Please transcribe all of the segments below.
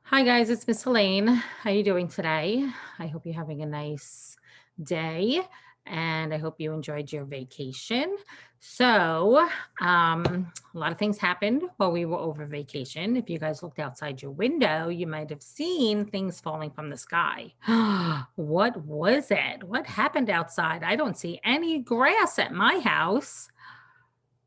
Hi guys, it's Miss Helene. How you doing today? I hope you're having a nice day and I hope you enjoyed your vacation. A lot of things happened while we were over vacation. If you guys looked outside your window, you might have seen things falling from the sky. What was it? What happened outside? I don't see any grass at my house.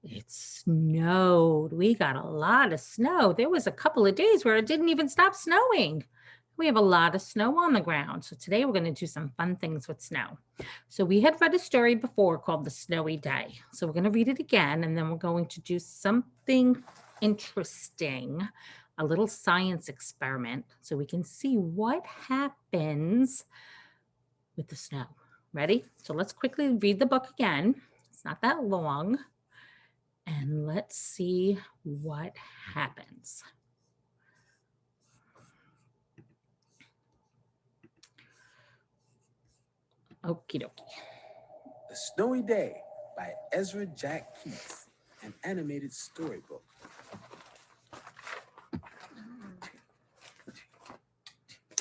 It snowed. We got a lot of snow. There was a couple of days where it didn't even stop snowing. We have a lot of snow on the ground. So today we're going to do some fun things with snow. So we had read a story before called The Snowy Day. So we're going to read it again and then we're going to do something interesting, a little science experiment so we can see what happens with the snow. Ready? So let's quickly read the book again. It's not that long. And let's see what happens. Okie dokie. The Snowy Day by Ezra Jack Keats, an animated storybook.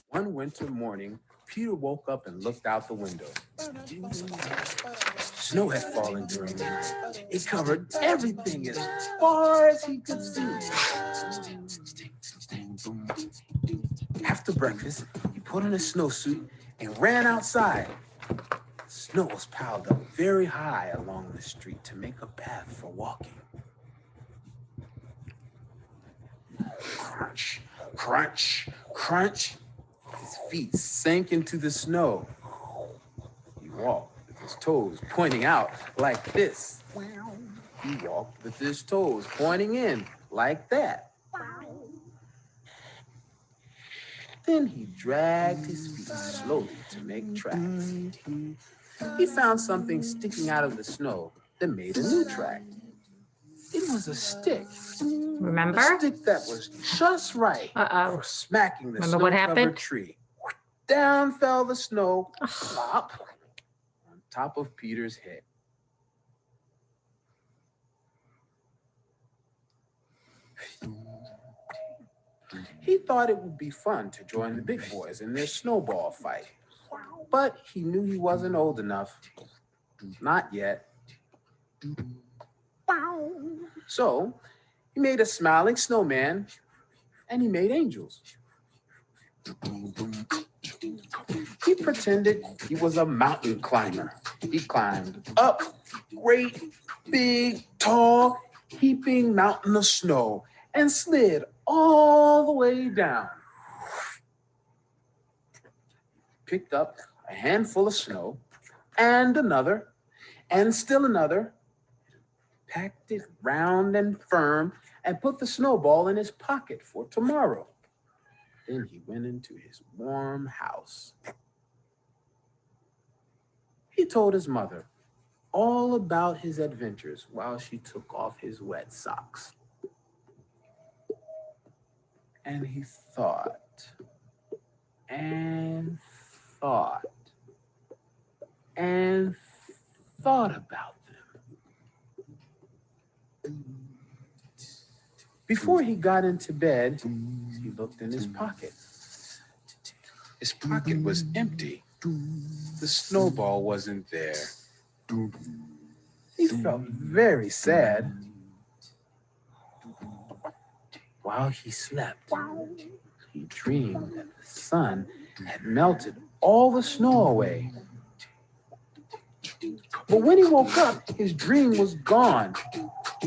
One winter morning, Peter woke up and looked out the window. Snow had fallen during the night. It covered everything as far as he could see. After breakfast, he put on a snowsuit and ran outside. Snow was piled up very high along the street to make a path for walking. Crunch, crunch, crunch. His feet sank into the snow. He walked with his toes pointing out like this. He walked with his toes pointing in like that. Then he dragged his feet slowly to make tracks. He found something sticking out of the snow that made a new track. It was a stick. Remember? A stick that was just right for smacking the snow-covered tree. Down fell the snow, plop, on top of Peter's head. He thought it would be fun to join the big boys in their snowball fight, but he knew he wasn't old enough. Not yet. So he made a smiling snowman and he made angels. He pretended he was a mountain climber. He climbed up great, big, tall, heaping mountain of snow and slid all the way down. Picked up a handful of snow and another and still another, packed it round and firm and put the snowball in his pocket for tomorrow. Then he went into his warm house. He told his mother all about his adventures while she took off his wet socks. And he thought and thought and thought about them. Before he got into bed, he looked in his pocket. His pocket was empty. The snowball wasn't there. He felt very sad. While he slept, he dreamed that the sun had melted all the snow away. But when he woke up, his dream was gone.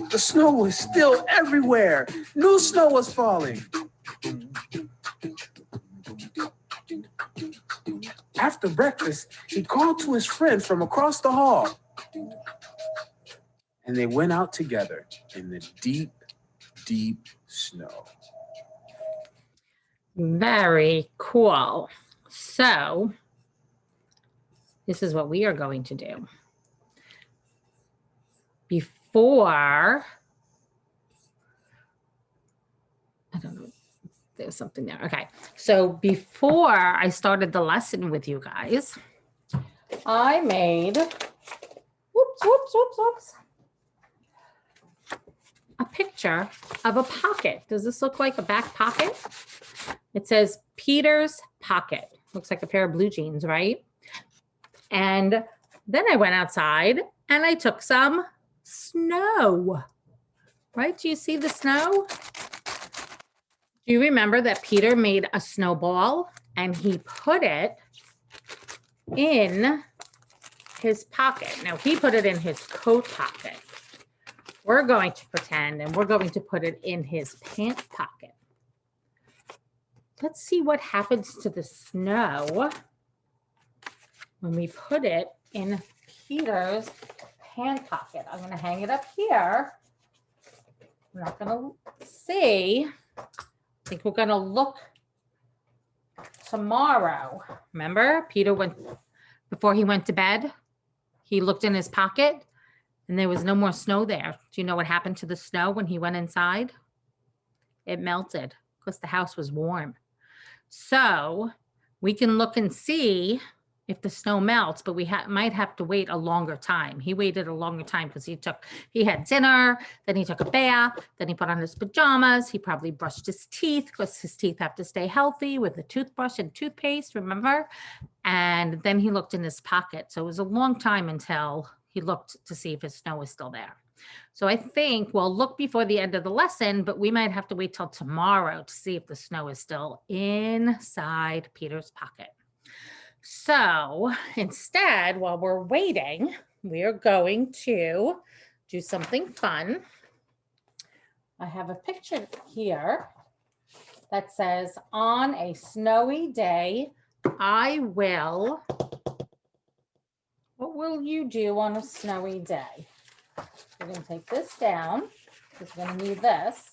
The snow was still everywhere. New snow was falling. After breakfast, he called to his friend from across the hall. And they went out together in the deep, deep snow. Very cool. So this is what we are going to do. Before, I don't know, there's something there. Okay, so before I started the lesson with you guys, I made, whoops. a picture of a pocket. Does this look like a back pocket? It says Peter's pocket. Looks like a pair of blue jeans, right? And then I went outside and I took some snow, right? Do you see the snow? Do you remember that Peter made a snowball and he put it in his pocket? Now he put it in his coat pocket. We're going to pretend and we're going to put it in his pant pocket. Let's see what happens to the snow when we put it in Peter's pant pocket. I'm going to hang it up here. We're not going to see. I think we're going to look tomorrow. Remember, Peter went, before he went to bed, he looked in his pocket and there was no more snow there. Do you know what happened to the snow when he went inside? It melted because the house was warm. So we can look and see if the snow melts, but we might have to wait a longer time. He waited a longer time because he had dinner, then he took a bath, then he put on his pajamas. He probably brushed his teeth because his teeth have to stay healthy with a toothbrush and toothpaste, remember? And then he looked in his pocket. So it was a long time until he looked to see if his snow was still there. So I think we'll look before the end of the lesson, but we might have to wait till tomorrow to see if the snow is still inside Peter's pocket. So instead, while we're waiting, we are going to do something fun. I have a picture here that says, on a snowy day, I will. What will you do on a snowy day? We're going to take this down because we're going to need this.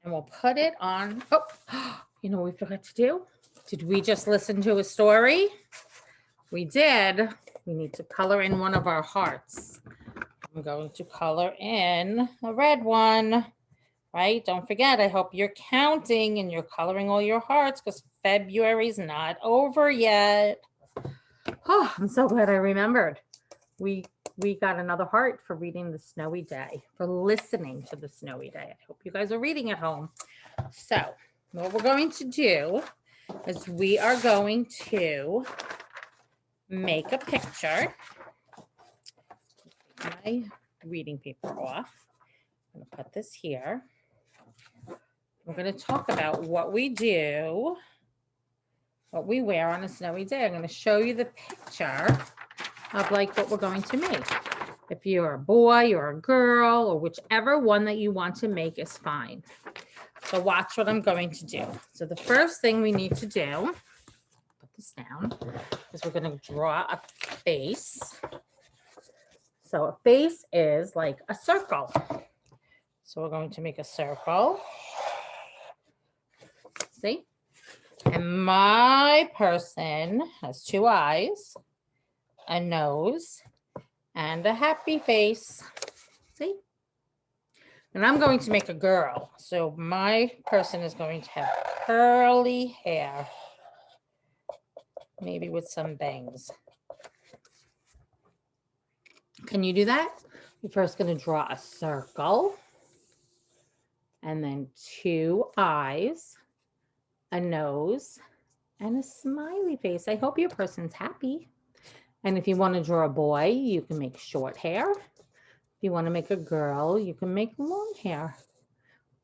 And we'll put it on. Oh, you know what we forgot to do? Did we just listen to a story? We did. We need to color in one of our hearts. I'm going to color in a red one, right? Don't forget, I hope you're counting and you're coloring all your hearts because February's not over yet. Oh, I'm so glad I remembered. We got another heart for reading the snowy day, for listening to the snowy day. I hope you guys are reading at home. So what we're going to do is we are going to make a picture. Take my reading paper off. I'm going to put this here. We're going to talk about what we do, what we wear on a snowy day. I'm going to show you the picture of like what we're going to make. If you're a boy or a girl or whichever one that you want to make is fine. So watch what I'm going to do. So the first thing we need to do, put this down, is we're going to draw a face. So a face is like a circle. So we're going to make a circle. See? And my person has two eyes, a nose, and a happy face. See? And I'm going to make a girl. So my person is going to have curly hair, maybe with some bangs. Can you do that? You're first going to draw a circle, and then two eyes, a nose, and a smiley face. I hope your person's happy. And if you want to draw a boy, you can make short hair. If you want to make a girl, you can make long hair.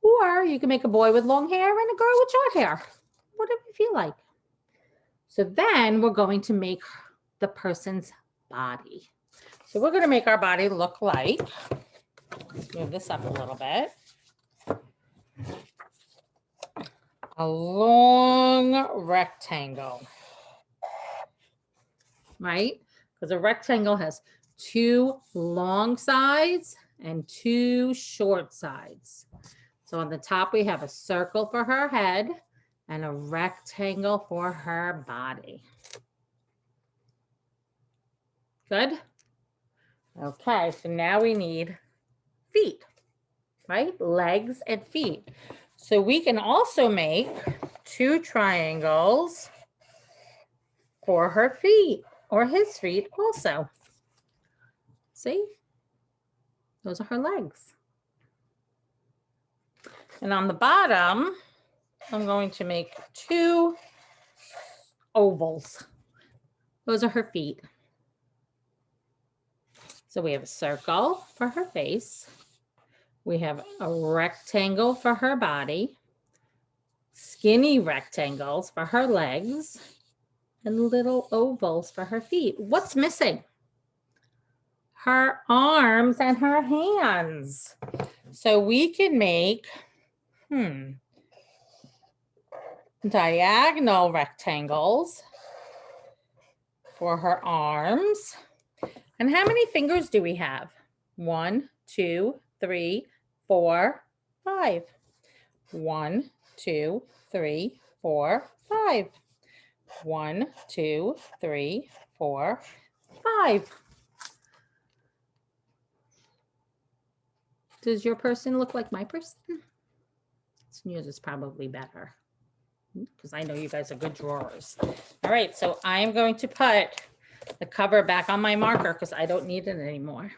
Or you can make a boy with long hair and a girl with short hair. Whatever you feel like. So then we're going to make the person's body. So we're going to make our body look like, let's move this up a little bit, a long rectangle, right? Because a rectangle has two long sides and two short sides. So on the top, we have a circle for her head and a rectangle for her body. Good? Okay, so now we need feet, right? Legs and feet. So we can also make two triangles for her feet or his feet also. See? Those are her legs. And on the bottom, I'm going to make 2 ovals. Those are her feet. So we have a circle for her face. We have a rectangle for her body, skinny rectangles for her legs, and little ovals for her feet. What's missing? Her arms and her hands. So we can make, diagonal rectangles for her arms. And how many fingers do we have? 1, 2, 3, 4, 5. 1, 2, 3, 4, 5. 1, 2, 3, 4, 5. Does your person look like my person? Yours is probably better because I know you guys are good drawers. All right, so I'm going to put the cover back on my marker because I don't need it anymore.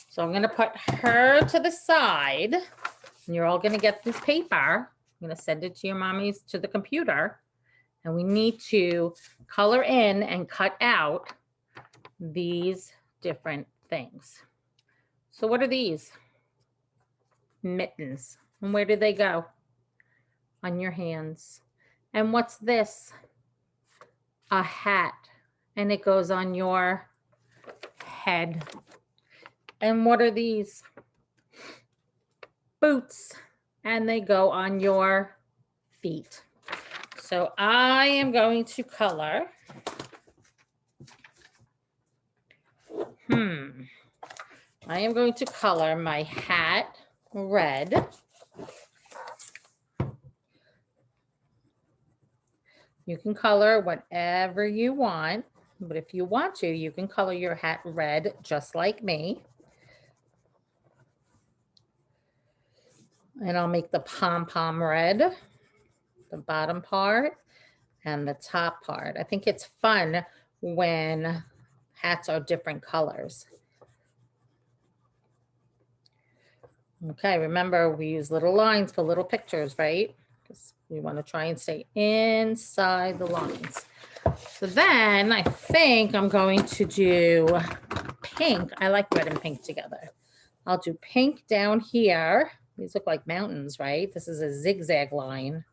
So I'm going to put her to the side, and you're all going to get this paper. I'm going to send it to your mommies to the computer, and we need to color in and cut out these different things. So what are these? Mittens. And where do they go? On your hands. And what's this? A hat. And it goes on your head. And what are these? Boots. And they go on your feet. So I am going to color. I am going to color my hat red. You can color whatever you want, but if you want to, you can color your hat red just like me. And I'll make the pom-pom red, the bottom part and the top part. I think it's fun when hats are different colors. Okay, remember we use little lines for little pictures, right? Because we want to try and stay inside the lines. So then I think I'm going to do pink. I like red and pink together. I'll do pink down here. These look like mountains, right? This is a zigzag line.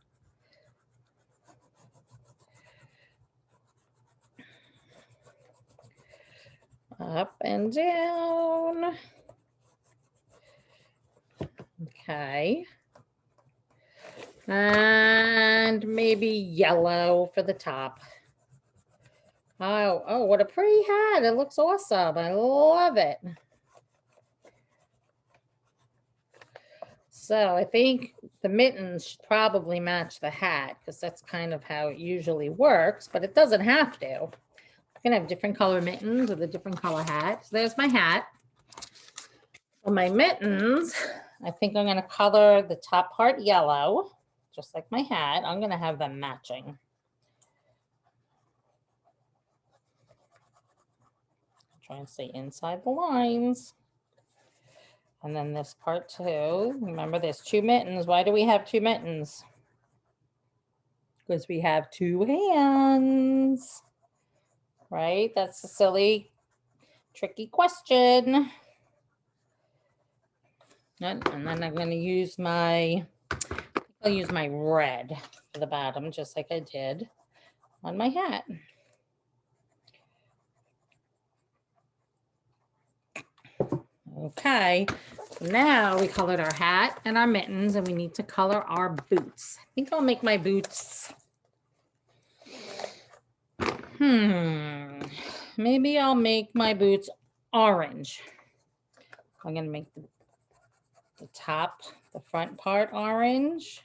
Up and down. Okay. And maybe yellow for the top. Oh, what a pretty hat. It looks awesome. I love it. So I think the mittens should probably match the hat because that's kind of how it usually works, but it doesn't have to. You can have different color mittens with a different color hat. So there's my hat. For my mittens, I think I'm going to color the top part yellow, just like my hat. I'm going to have them matching. Try and stay inside the lines. And then this part too. Remember, there's 2 mittens. Why do we have 2 mittens? Because we have 2 hands, right? That's a silly, tricky question. And then I'm going to use I'll use my red for the bottom, just like I did on my hat. Okay, now we colored our hat and our mittens, and we need to color our boots. I think I'll make my boots. Maybe I'll make my boots orange. I'm going to make the top, the front part orange.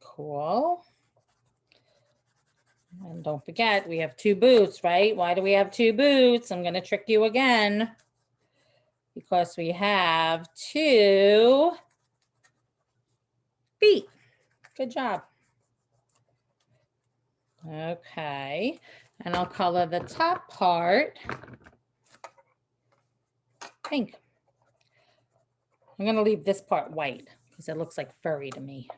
Cool. And don't forget, we have 2 boots, right? Why do we have 2 boots? I'm going to trick you again. Because we have 2 feet. Good job. Okay, and I'll color the top part pink. I'm gonna leave this part white because it looks like furry to me.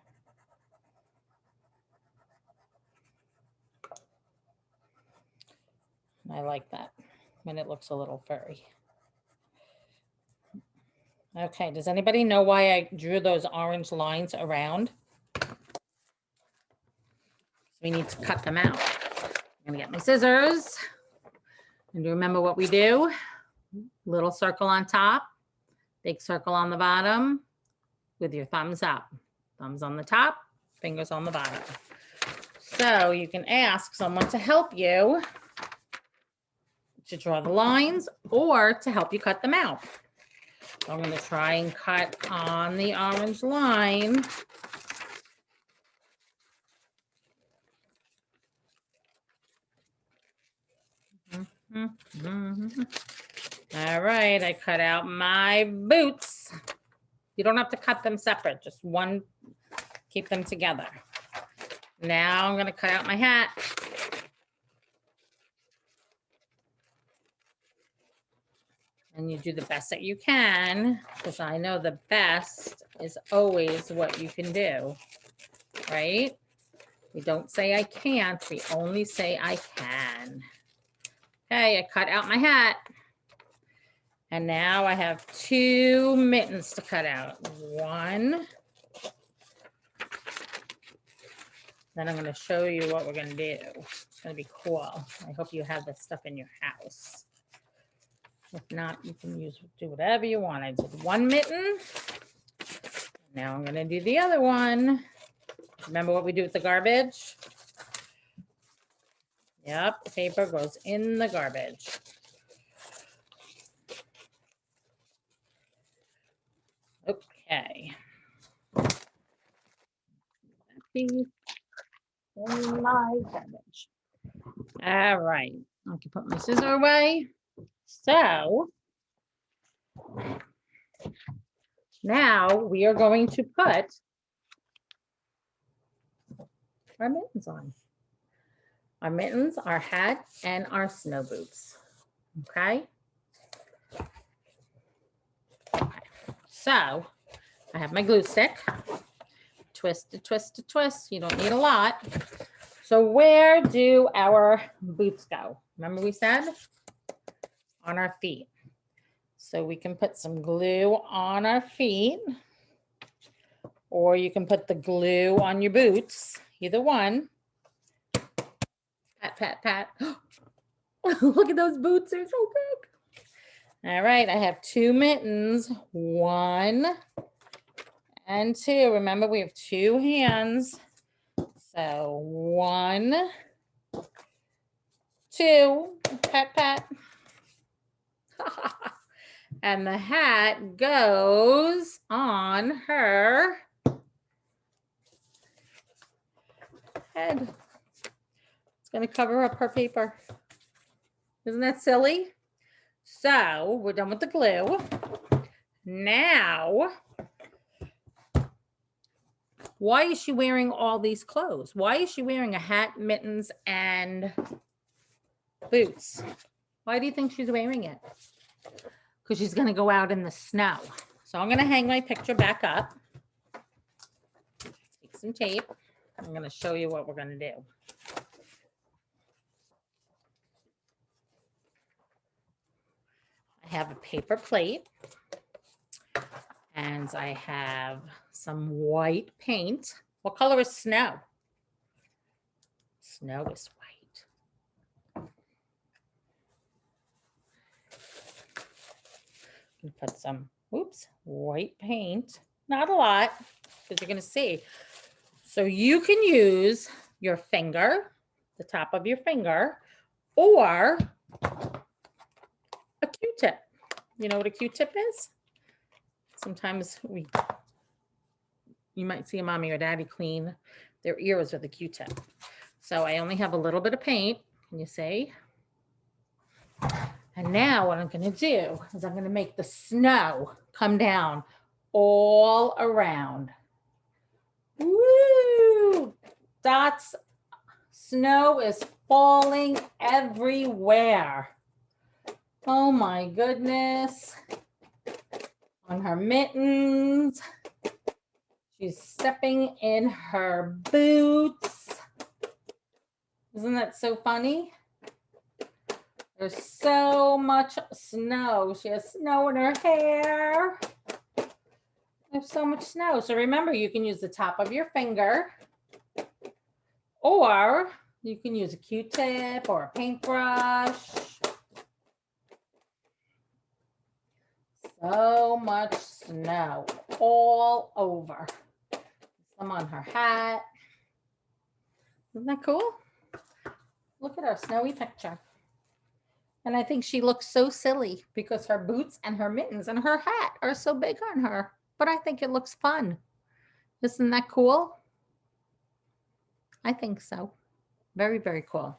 I like that when it looks a little furry. Okay, does anybody know why I drew those orange lines around? We need to cut them out. I'm gonna get my scissors. And you remember what we do? Little circle on top, big circle on the bottom with your thumbs up. Thumbs on the top, fingers on the bottom. So you can ask someone to help you to draw the lines or to help you cut them out. So I'm going to try and cut on the orange line. All right, I cut out my boots. You don't have to cut them separate, just one, keep them together. Now I'm going to cut out my hat. And you do the best that you can, because I know the best is always what you can do, right? We don't say I can't, we only say I can. Okay, I cut out my hat. And now I have 2 mittens to cut out. One. Then I'm going to show you what we're going to do. It's going to be cool. I hope you have this stuff in your house. If not, you can do whatever you want. I did 1 mitten. Now I'm going to do the other one. Remember what we do with the garbage? Yep, the paper goes in the garbage. Okay. In my garbage. All right, I can put my scissor away. So now we are going to put our mittens on. Our mittens, our hat, and our snow boots. Okay. So I have my glue stick. Twist to twist to twist. You don't need a lot. So where do our boots go? Remember we said? On our feet. So we can put some glue on our feet, or you can put the glue on your boots, either one. Pat, pat, pat. Look at those boots, they're so big. All right, I have 2 mittens, 1 and 2. Remember, we have 2 hands. So 1, 2, pat, pat. And the hat goes on her head. It's going to cover up her paper. Isn't that silly? So we're done with the glue. Now, why is she wearing all these clothes? Why is she wearing a hat, mittens, and boots? Why do you think she's wearing it? Because she's going to go out in the snow. So I'm going to hang my picture back up. Take some tape. I'm going to show you what we're going to do. I have a paper plate. And I have some white paint. What color is snow? Snow is white. You put some, white paint. Not a lot, because you're going to see. So you can use your finger, the top of your finger, or a Q-tip. You know what a Q-tip is? Sometimes you might see a mommy or daddy clean their ears with a Q-tip. So I only have a little bit of paint, can you see? And now what I'm going to do is I'm going to make the snow come down all around. Woo! Dots, snow is falling everywhere. Oh my goodness. On her mittens. She's stepping in her boots. Isn't that so funny? There's so much snow. She has snow in her hair. There's so much snow. So remember, you can use the top of your finger, or you can use a Q-tip or a paintbrush. So much snow all over. Some on her hat. Isn't that cool? Look at our snowy picture. And I think she looks so silly because her boots and her mittens and her hat are so big on her. But I think it looks fun. Isn't that cool? I think so. Very, very cool.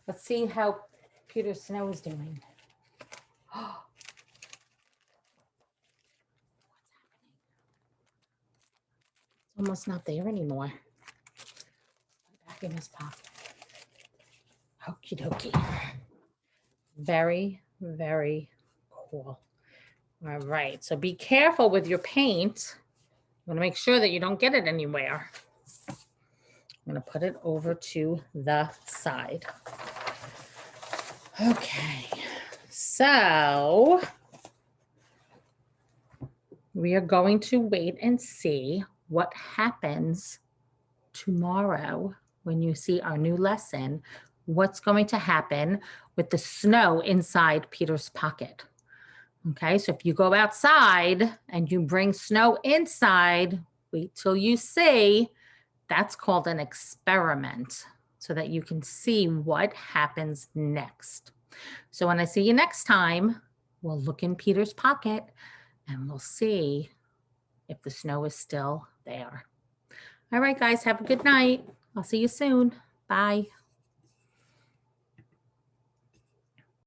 Let's see how Peter Snow is doing. It's almost not there anymore. Back in his pocket. Okie dokie. Very, very cool. All right, so be careful with your paint. You want to make sure that you don't get it anywhere. I'm going to put it over to the side. Okay, so we are going to wait and see what happens tomorrow when you see our new lesson. What's going to happen with the snow inside Peter's pocket. Okay, so if you go outside and you bring snow inside, wait till you see. That's called an experiment so that you can see what happens next. So when I see you next time, we'll look in Peter's pocket and we'll see if the snow is still there. All right, guys, have a good night. I'll see you soon. Bye.